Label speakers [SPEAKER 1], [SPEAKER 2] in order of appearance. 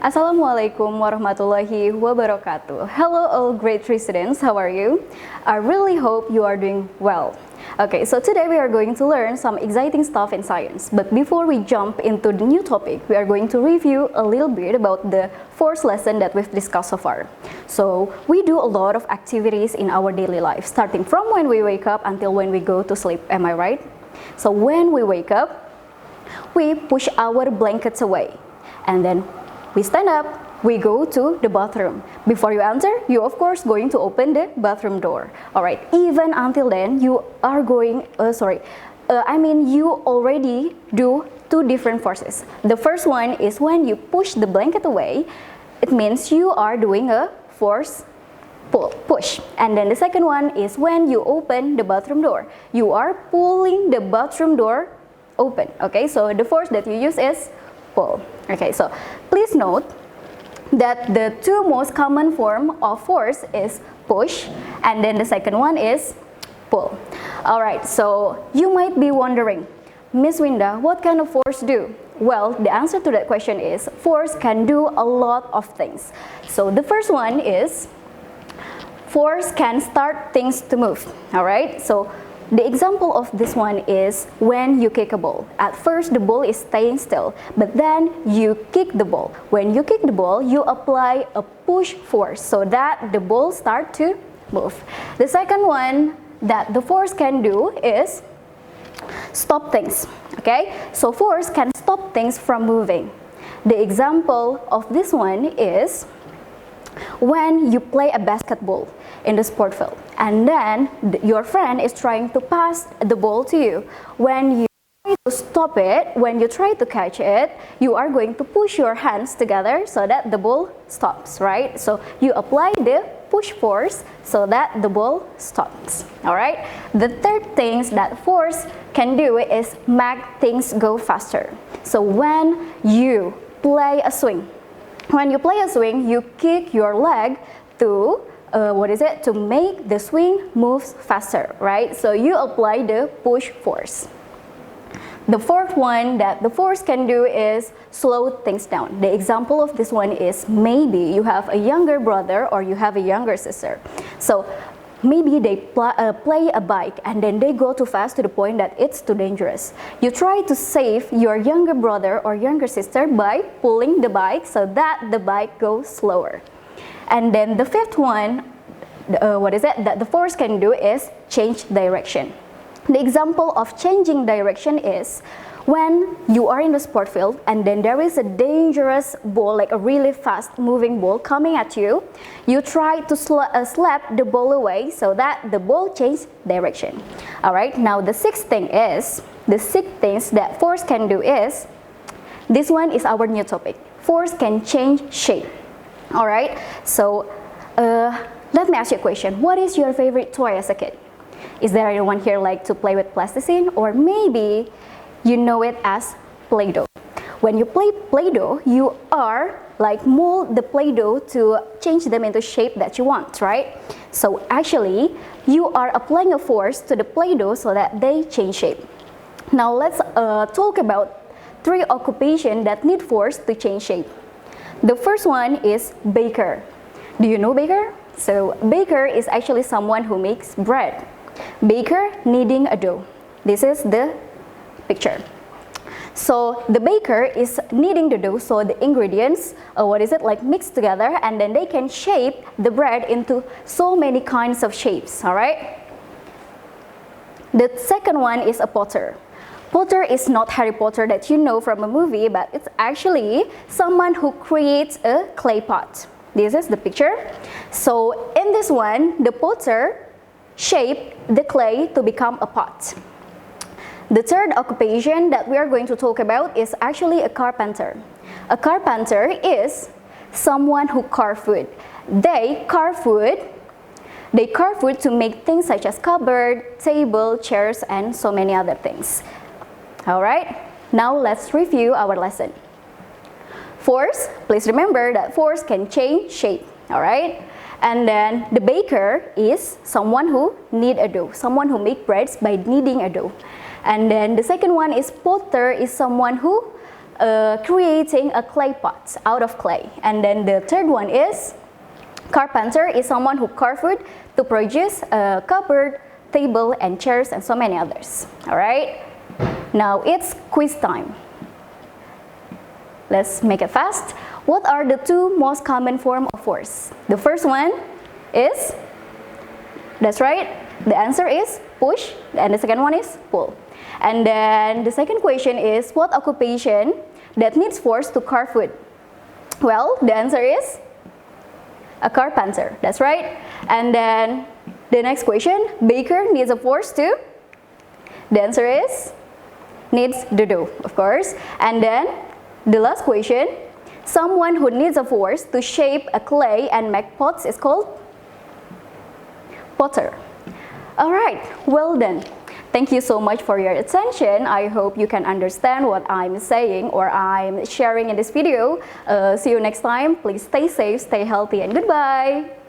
[SPEAKER 1] Assalamualaikum warahmatullahi wabarakatuh. Hello all grade 3 students, how are you? I really hope you are doing well. Okay, so today we are going to learn some exciting stuff in science. But before we jump into the new topic, we are going to review a little bit about the first lesson that we've discussed so far. So we do a lot of activities in our daily life, starting from when we wake up until when we go to sleep, am I right? So when we wake up, we push our blankets away, and then we stand up, we go to the bathroom. Before you enter, you of course going to open the bathroom door. Alright, even until then, you are going, you already do two different forces. The first one is when you push the blanket away, it means you are doing a force push. And then the second one is when you open the bathroom door. You are pulling the bathroom door open. Okay, so the force that you use is pull. Okay, so please note that the two most common form of force is push, and then the second one is pull. Alright, so you might be wondering, Miss Winda, what kind of force do? Well, the answer to that question is force can do a lot of things. So the first one is force can start things to move. Alright, so the example of this one is when you kick a ball. At first, the ball is staying still, but then you kick the ball. When you kick the ball, you apply a push force so that the ball starts to move. The second one that the force can do is stop things. Okay, so force can stop things from moving. The example of this one is when you play a basketball in the sport field, and then your friend is trying to pass the ball to you. When you try to stop it, when you try to catch it, you are going to push your hands together so that the ball stops, right? So you apply the push force so that the ball stops. Alright? The third thing that force can do is make things go faster. So when you play a swing, you kick your leg to to make the swing move faster, right? So you apply the push force. The fourth one that the force can do is slow things down. The example of this one is maybe you have a younger brother or you have a younger sister. So maybe they play a bike and then they go too fast to the point that it's too dangerous. You try to save your younger brother or younger sister by pulling the bike so that the bike goes slower. And then the fifth one, that the force can do is change direction. The example of changing direction is when you are in the sport field and then there is a dangerous ball, like a really fast moving ball coming at you. You try to slap the ball away so that the ball changes direction. Alright, now the sixth thing that force can do is, this one is our new topic. Force can change shape. Alright, so let me ask you a question. What is your favorite toy as a kid? Is there anyone here like to play with plasticine? Or maybe you know it as Play-Doh. When you play Play-Doh, you are like mold the Play-Doh to change them into shape that you want, right? So actually, you are applying a force to the Play-Doh so that they change shape. Now let's talk about 3 occupations that need force to change shape. The first one is baker. Do you know baker? So baker is actually someone who makes bread. Baker kneading a dough. This is the picture. So the baker is kneading the dough so the ingredients, mixed together, and then they can shape the bread into so many kinds of shapes, alright? The second one is a potter. Potter is not Harry Potter that you know from a movie, but it's actually someone who creates a clay pot. This is the picture. So in this one, the potter shaped the clay to become a pot. The third occupation that we are going to talk about is actually a carpenter. A carpenter is someone who carve wood. They carve wood to make things such as cupboard, table, chairs, and so many other things. Alright, now let's review our lesson. Force, please remember that force can change shape. Alright, and then the baker is someone who knead a dough, someone who make breads by kneading a dough. And then the second one is potter is someone who creating a clay pot out of clay. And then the third one is carpenter is someone who carve wood to produce a cupboard, table, and chairs, and so many others. All right. Now it's quiz time. Let's make it fast. What are the two most common forms of force? The first one is, that's right, the answer is push, and the second one is pull. And then the second question is, what occupation that needs force to carve wood? Well, the answer is a carpenter, that's right. And then the next question, baker needs a force too. The answer is needs the dough, of course. And then the last question, someone who needs a force to shape a clay and make pots is called potter. All right, well done. Thank you so much for your attention. I hope you can understand what I'm saying or I'm sharing in this video. See you next time. Please stay safe, stay healthy, and goodbye.